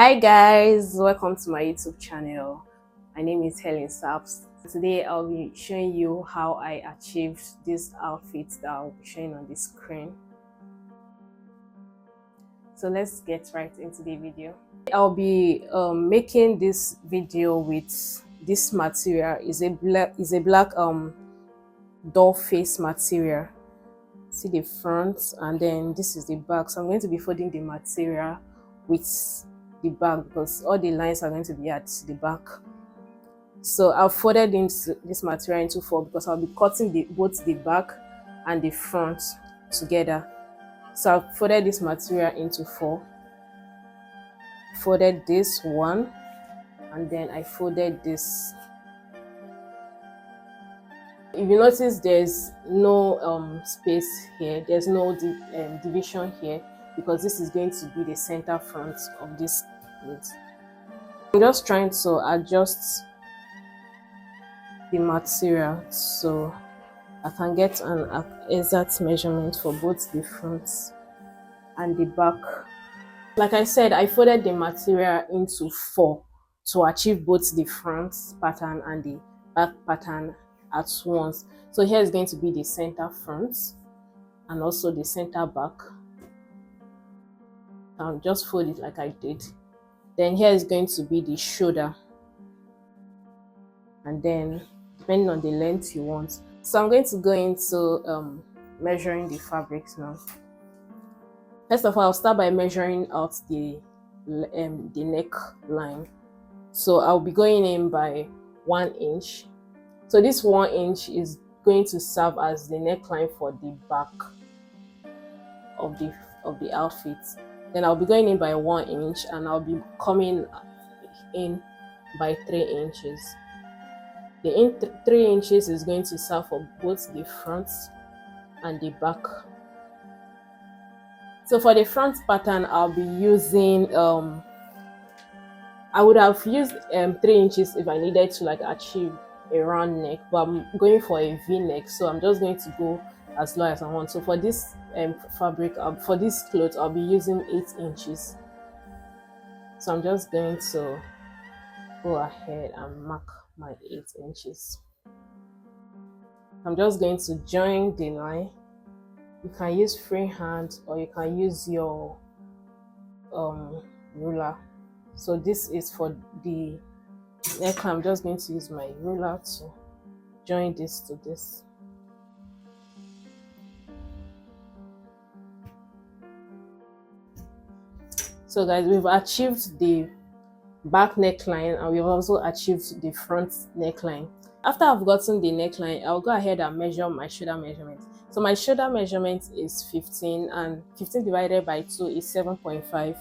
Hi guys, welcome to my YouTube channel. My name is Helen Saps. Today I'll be showing you how I achieved this outfit that I'll be showing on the screen. So let's get right into the video. I'll be making this video with this material. Is a black doll face material. See the front, and then this is the back. So I'm going to be folding the material with the back because all the lines are going to be at the back. So I've folded this material into four because I'll be cutting both the back and the front together. So I've folded this material into four, folded this one, and then I folded this. If you notice, there's no space here, there's no division here, because this is going to be the center front of this plate. I'm just trying to adjust the material so I can get an exact measurement for both the front and the back. Like I said, I folded the material into four to achieve both the front pattern and the back pattern at once. So here is going to be the center front and also the center back. I'll just fold it like I did. Then here is going to be the shoulder, and then depending on the length you want. So I'm going to go into measuring the fabrics now. First of all, I'll start by measuring out the neck line. So I'll be going in by 1 inch. So this 1 inch is going to serve as the neckline for the back of the outfit. Then I'll be going in by 1 inch, and I'll be coming in by 3 inches. The 3 inches is going to serve for both the front and the back. So for the front pattern, I'll be using I would have used 3 inches if I needed to achieve a round neck, but I'm going for a V-neck, so I'm just going to go as low as I want. So for this fabric, for this cloth, I'll be using 8 inches. So I'm just going to go ahead and mark my 8 inches. I'm just going to join the line. You can use freehand or you can use your ruler. So this is for the neckline. I'm just going to use my ruler to join this to this. So guys, we've achieved the back neckline and we've also achieved the front neckline. After I've gotten the neckline, I'll go ahead and measure my shoulder measurement. So my shoulder measurement is 15, and 15 divided by 2 is 7.5.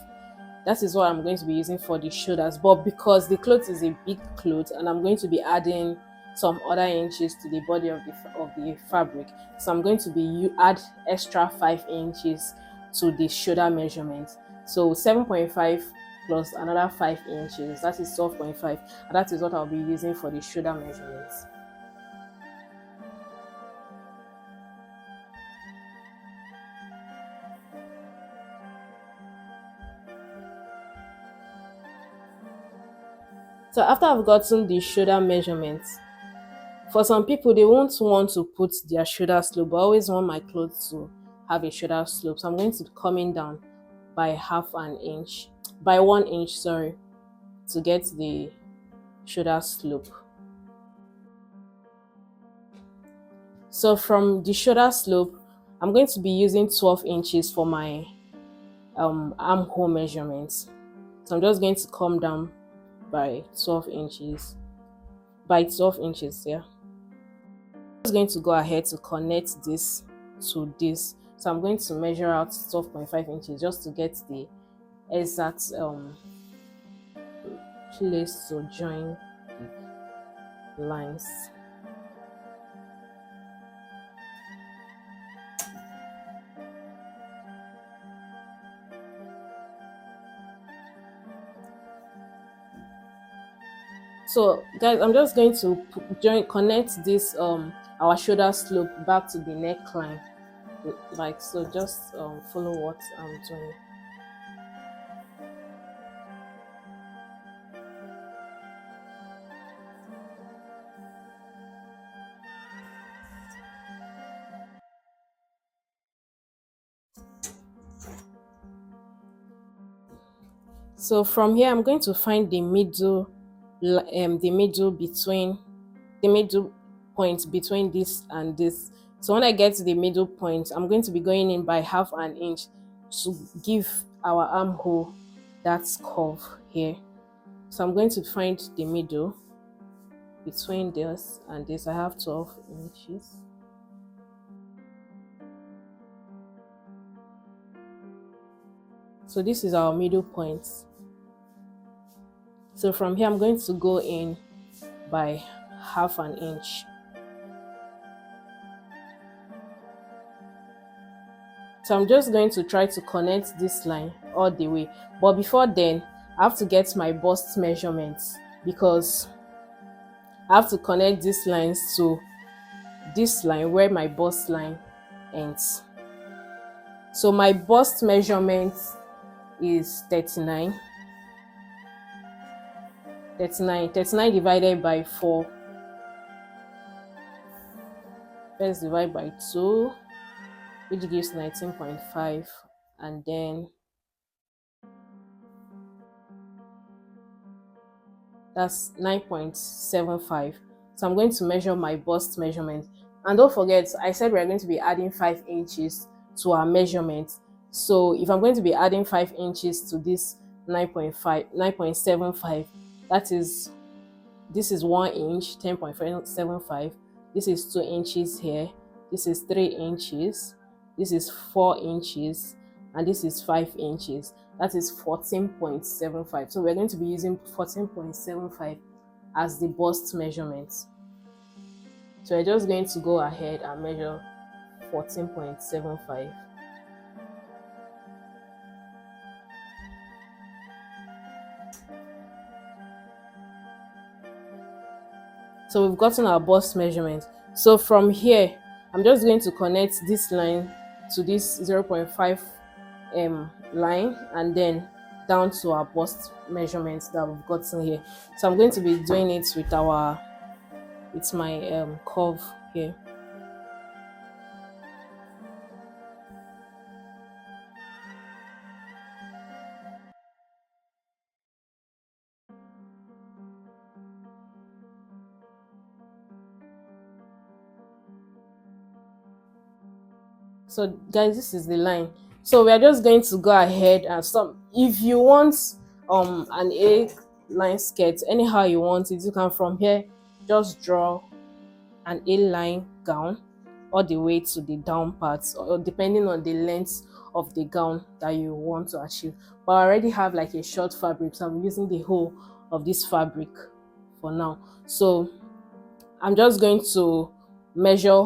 That is what I'm going to be using for the shoulders. But because the cloth is a big cloth and I'm going to be adding some other inches to the body of the fabric, so I'm going to add extra 5 inches to the shoulder measurement. So 7.5 plus another 5 inches, that is 12.5, and that is what I'll be using for the shoulder measurements. So after I've gotten the shoulder measurements, for some people they won't want to put their shoulder slope, but I always want my clothes to have a shoulder slope. So I'm going to be coming down by by 1 inch, sorry, to get the shoulder slope. So from the shoulder slope, I'm going to be using 12 inches for my armhole measurements. So I'm just going to come down by 12 inches. Yeah. I'm just going to go ahead to connect this to this. So I'm going to measure out 12.5 inches just to get the exact place to join the lines. So guys, I'm just going to connect this our shoulder slope back to the neckline, like so. Just follow what I'm doing. So from here, I'm going to find the middle, the middle between the middle point between this and this. So when I get to the middle point, I'm going to be going in by half an inch to give our armhole that curve here. So I'm going to find the middle between this and this. I have 12 inches. So this is our middle point. So from here, I'm going to go in by half an inch. So I'm just going to try to connect this line all the way. But before then, I have to get my bust measurements because I have to connect these lines to this line where my bust line ends. So my bust measurement is 39. 39 divided by 4. Let's divide by 2, which gives 19.5, and then that's 9.75. So I'm going to measure my bust measurement. And don't forget, I said we're going to be adding 5 inches to our measurement. So if I'm going to be adding 5 inches to this 9.75, that is, this is 1 inch, 10.75. This is 2 inches here. This is 3 inches. This is 4 inches. And this is 5 inches. That is 14.75. So we're going to be using 14.75 as the bust measurement. So we're just going to go ahead and measure 14.75. So we've gotten our bust measurement. So from here, I'm just going to connect this line to this 0.5 line and then down to our bust measurements that we've gotten here. So I'm going to be doing it with my curve here. So guys, this is the line. So we are just going to go ahead and stop. If you want an A line skirt, anyhow you want it, you can from here just draw an A line gown all the way to the down parts, or depending on the length of the gown that you want to achieve. But I already have like a short fabric, so I'm using the whole of this fabric for now. So I'm just going to measure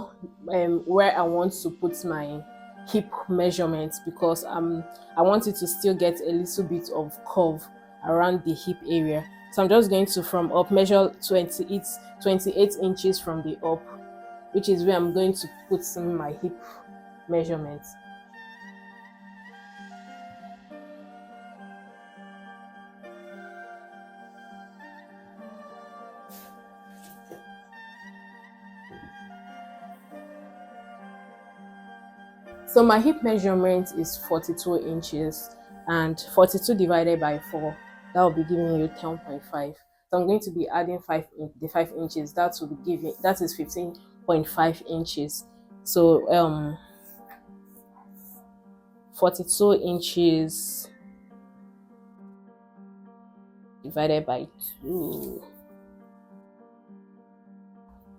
where I want to put my hip measurements because I want it to still get a little bit of curve around the hip area. So I'm just going to from up measure 28 inches from the up, which is where I'm going to put in my hip measurements. So my hip measurement is 42 inches, and 42 divided by 4, that will be giving you 10.5. So I'm going to be adding the 5 inches. That will be giving, that is 15.5 inches. So 42 inches divided by 2,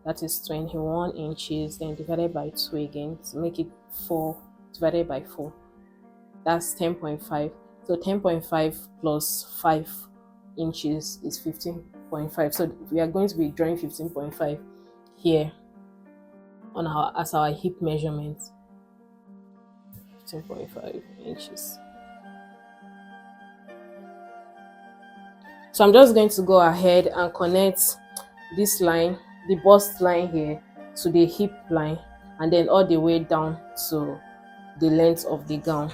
that is 21 inches, then divided by 2 again to make it 4 divided by 4, that's 10.5. So 10.5 plus 5 inches is 15.5. So we are going to be drawing 15.5 here on our as our hip measurement. 15.5 inches. So I'm just going to go ahead and connect this line, the bust line here, to the hip line, and then all the way down to the length of the gown.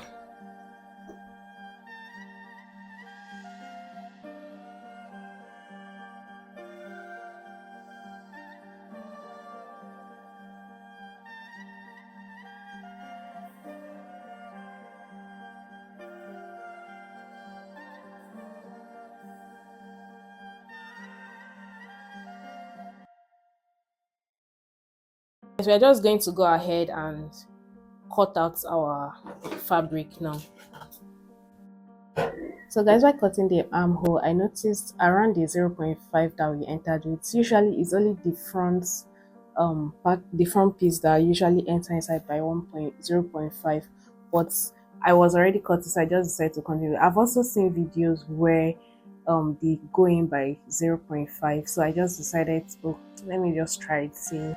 So we are just going to go ahead and cut out our fabric now. So guys, while cutting the armhole, I noticed around the 0.5 that we entered with, usually it's only the front part, the front piece that usually enter inside by 1.0.5, but I was already cutting, so I just decided to continue. I've also seen videos where they go in by 0.5, so I just decided, oh, let me just try it. See,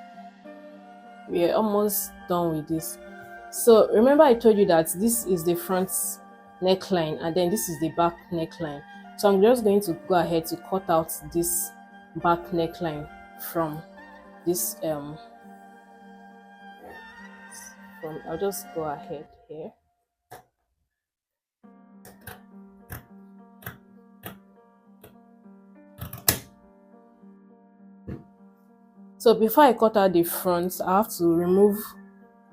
we're almost done with this. So remember I told you that this is the front neckline and then this is the back neckline. So I'm just going to go ahead to cut out this back neckline from this I'll just go ahead here. So before I cut out the front, I have to remove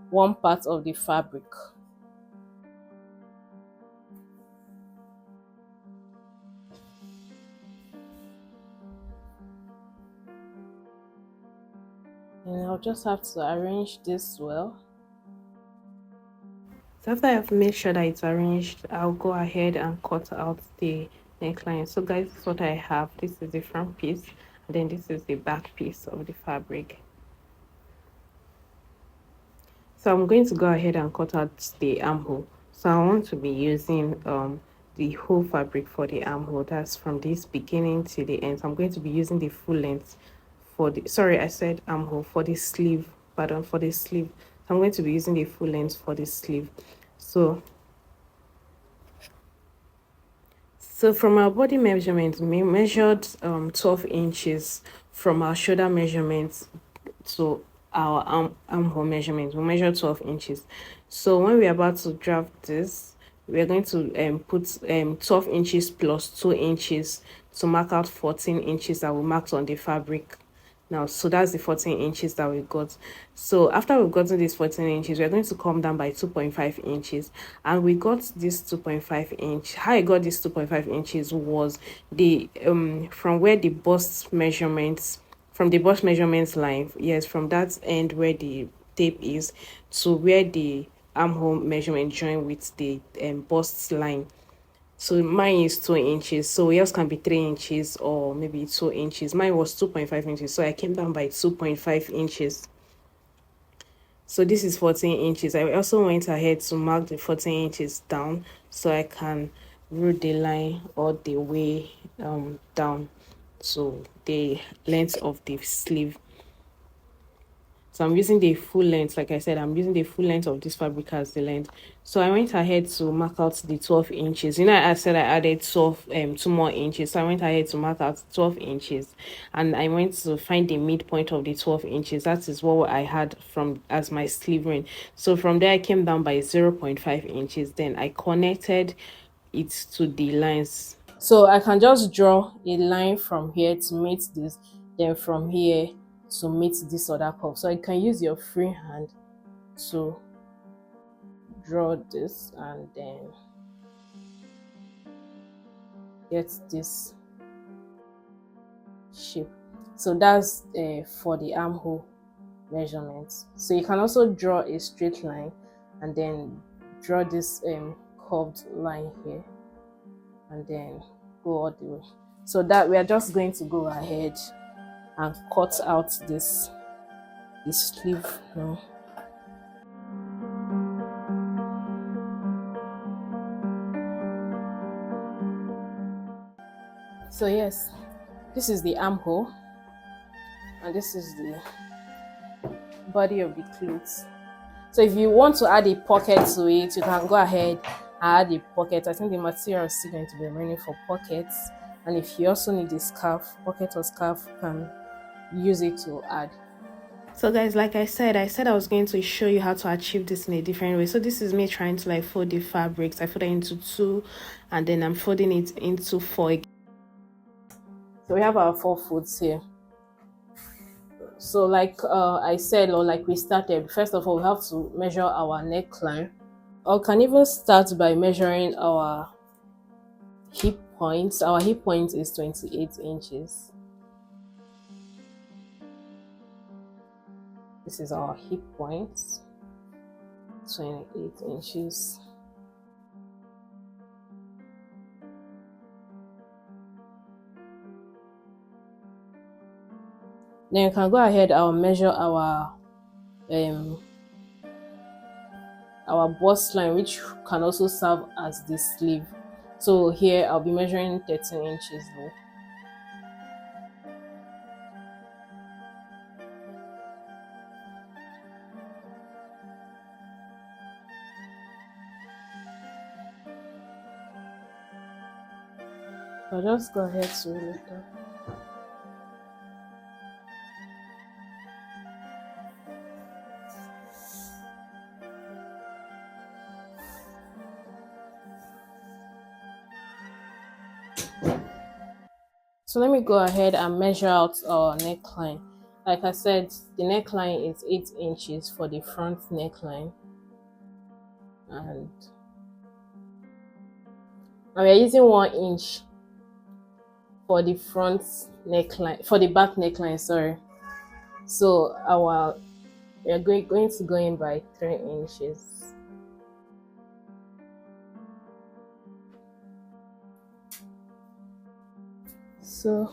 one part of the fabric. And I'll just have to arrange this well. So after I've made sure that it's arranged, I'll go ahead and cut out the neckline. So guys, this is what I have. This is the front piece, and then this is the back piece of the fabric. So I'm going to go ahead and cut out the armhole. So I want to be using the whole fabric for the armhole. That's from this beginning to the end. So I'm going to be using the full length for the, sorry, I said armhole, for the sleeve, pardon, for the sleeve. So I'm going to be using the full length for the sleeve. So from our body measurement, we measured 12 inches from our shoulder measurements to our armhole measurement. We measured 12 inches. So when we're about to draft this, we're going to put 12 inches plus 2 inches to mark out 14 inches that we marked on the fabric. Now, so that's the 14 inches that we got. So after we've gotten these 14 inches, we're going to come down by 2.5 inches, and we got this 2.5 inch. How I got this 2.5 inches was the from where the bust measurements, from the bust measurements line, yes, from that end where the tape is to where the armhole measurement join with the bust line. So mine is 2 inches, so yours can be 3 inches or maybe 2 inches. Mine was 2.5 inches, so I came down by 2.5 inches. So this is 14 inches. I also went ahead to mark the 14 inches down so I can root the line all the way down to the length of the sleeve. So I'm using the full length, like I said, I'm using the full length of this fabric as the length. So I went ahead to mark out the 12 inches. You know, I said I added 2 more inches. So I went ahead to mark out 12 inches. And I went to find the midpoint of the 12 inches. That is what I had from as my sleeve ring. So from there, I came down by 0.5 inches. Then I connected it to the lines. So I can just draw a line from here to meet this, then from here to meet this other curve. So you can use your free hand to draw this and then get this shape. So that's for the armhole measurements. So you can also draw a straight line and then draw this curved line here and then go all the way. So that we are just going to go ahead and cut out this sleeve now. So yes, this is the armhole and this is the body of the clothes. So if you want to add a pocket to it, you can go ahead and add a pocket. I think the material is still going to be remaining for pockets, and if you also need a scarf, pocket or scarf, you can use it to add. So guys, like I said I was going to show you how to achieve this in a different way. So this is me trying to like fold the fabrics. I fold it into 2 and then I'm folding it into 4 again. So we have our 4 folds here. So like I said, or like we started, first of all we have to measure our neckline, or can even start by measuring our hip points. Our hip point is 28 inches. This is our hip point, 28 inches. Then you can go ahead and measure our bust line, which can also serve as the sleeve. So here I'll be measuring 13 inches though. I'll just go ahead to roll it up. So let me go ahead and measure out our neckline. Like I said, the neckline is 8 inches for the front neckline. And we're using 1 inch for the front neckline, for the back neckline, sorry. So we're going to go in by 3 inches. So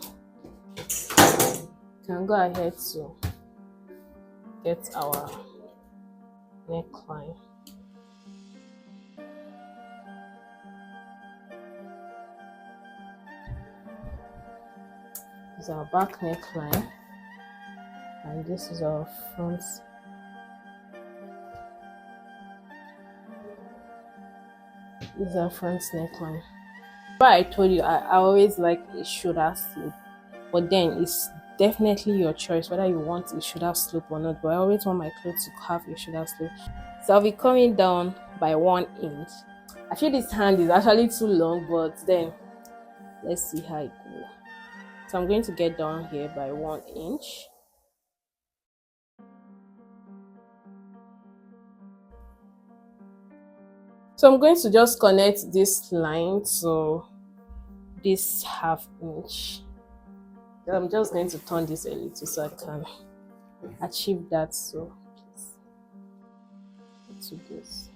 can go ahead to get our neckline. This is our back neckline, and this is our front. This is our front neckline. But I told you I always like a shoulder slope, but then it's definitely your choice whether you want a shoulder slope or not. But I always want my clothes to have a shoulder slope. So I'll be coming down by 1 inch. I feel this hand is actually too long, but then let's see how it goes. So I'm going to get down here by 1 inch. So I'm going to just connect this line to this ½ inch. I'm just going to turn this a little so I can achieve that. So please to this.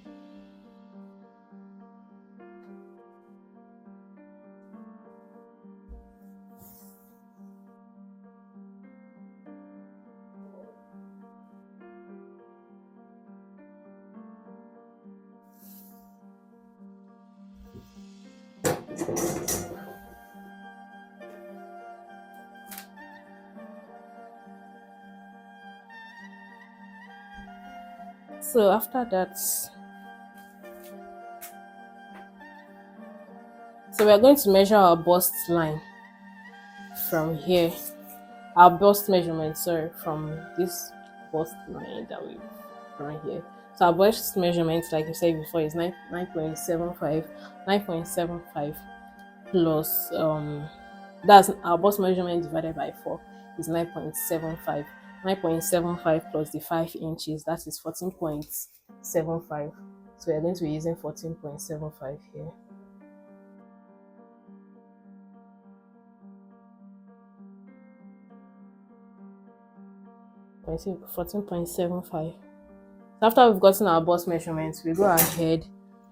So after that, so we're going to measure our bust line from here. Our bust measurement, sorry, from this bust line that we right here. So our bust measurement, like you said before, is 9.75. 9.75 plus that's our bust measurement divided by 4 is 9.75. 9.75 plus the 5 inches, that is 14.75. So we're going to be using 14.75 here. I see 14.75. After we've gotten our bust measurements, we go ahead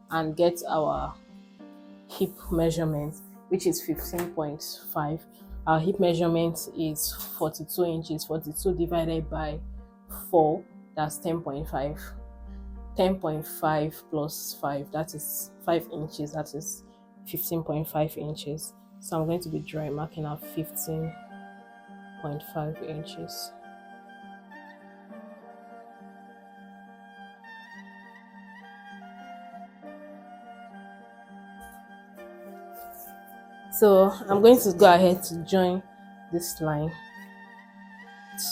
and get our hip measurement, which is 15.5. Our hip measurement is 42 inches. 42 divided by 4, that's 10.5. 10.5 plus 5, that is 5 inches, that is 15.5 inches. So I'm going to be marking out 15.5 inches. So I'm going to go ahead to join this line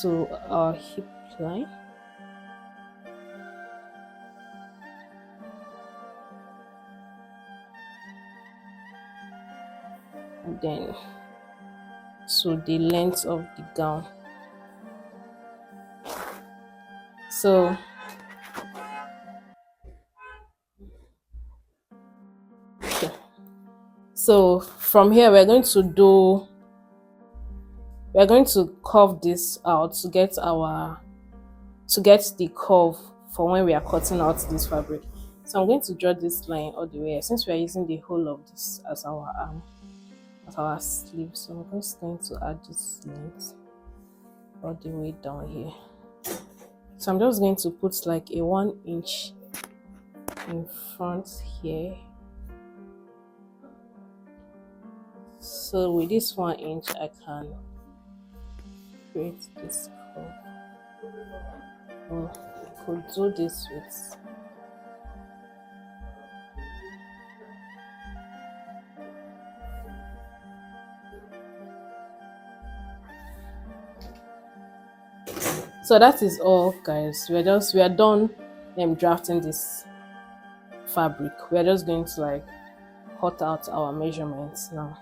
to our hip line. And then to the length of the gown. So from here we're going to curve this out to get our to get the curve for when we are cutting out this fabric. So I'm going to draw this line all the way since we are using the whole of this as our arm, as our sleeve. So I'm just going to add this length all the way down here. So I'm just going to put like a 1 inch in front here. So with this 1 inch I can create this curve. I could do this with so that is all, guys. We are done drafting this fabric. We are just going to like cut out our measurements now.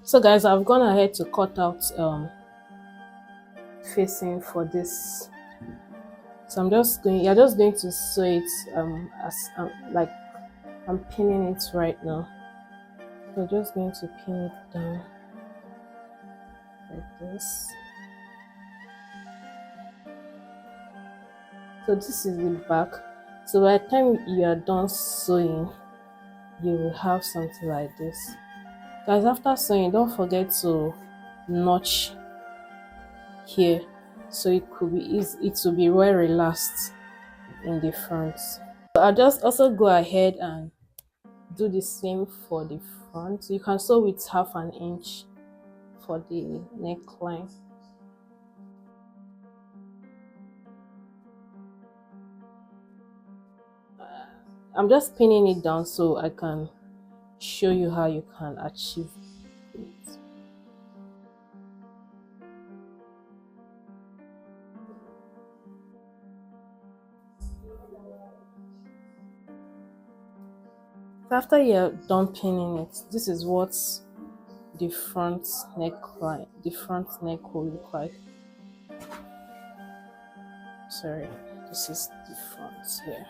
So guys, I've gone ahead to cut out facing for this. So you're just going to sew it as like I'm pinning it right now. So just going to pin it down like this. So this is the back. So by the time you are done sewing, you will have something like this. Guys, after sewing, don't forget to notch here so it could be easy, it will be well relaxed in the front. So I'll just also go ahead and do the same for the front. You can sew with 1/2 inch for the neckline. I'm just pinning it down so I can show you how you can achieve it. After you're done pinning it, this is what the front neck will look like. Sorry, this is the front here.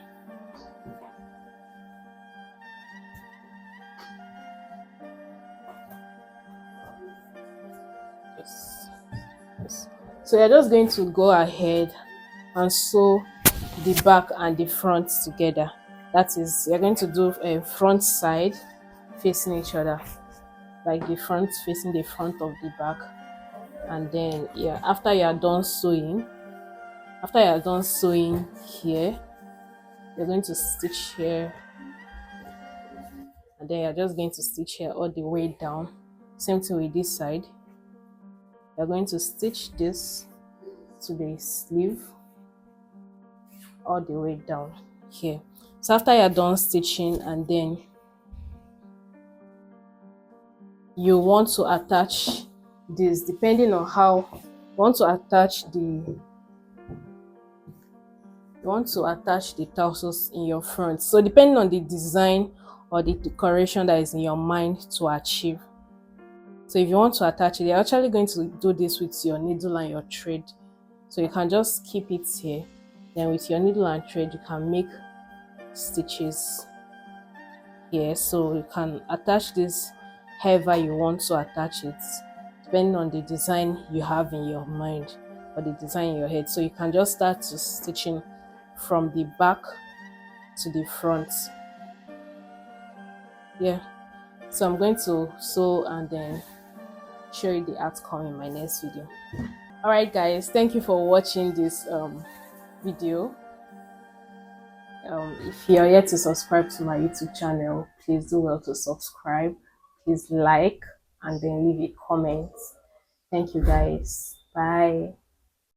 Yes. So you're just going to go ahead and sew the back and the front together. That is, you're going to do a front side facing each other, like the front facing the front of the back. And then after you are done sewing here, you're going to stitch here, and then you're just going to stitch here all the way down. Same thing with this side. You're going to stitch this to the sleeve all the way down here. So after you're done stitching, and then you want to attach this, depending on how you want to attach the tassels in your front. So depending on the design or the decoration that is in your mind to achieve. So if you want to attach it, you're actually going to do this with your needle and your thread. So you can just keep it here. Then with your needle and thread, you can make stitches here. So you can attach this however you want to attach it, depending on the design you have in your mind or the design in your head. So you can just start to stitching from the back to the front. So I'm going to sew and then show you the outcome in my next video. All right guys, thank you for watching this video. If you're yet to subscribe to my YouTube channel, please do well to subscribe. Please like, and then leave a comment. Thank you guys. Bye.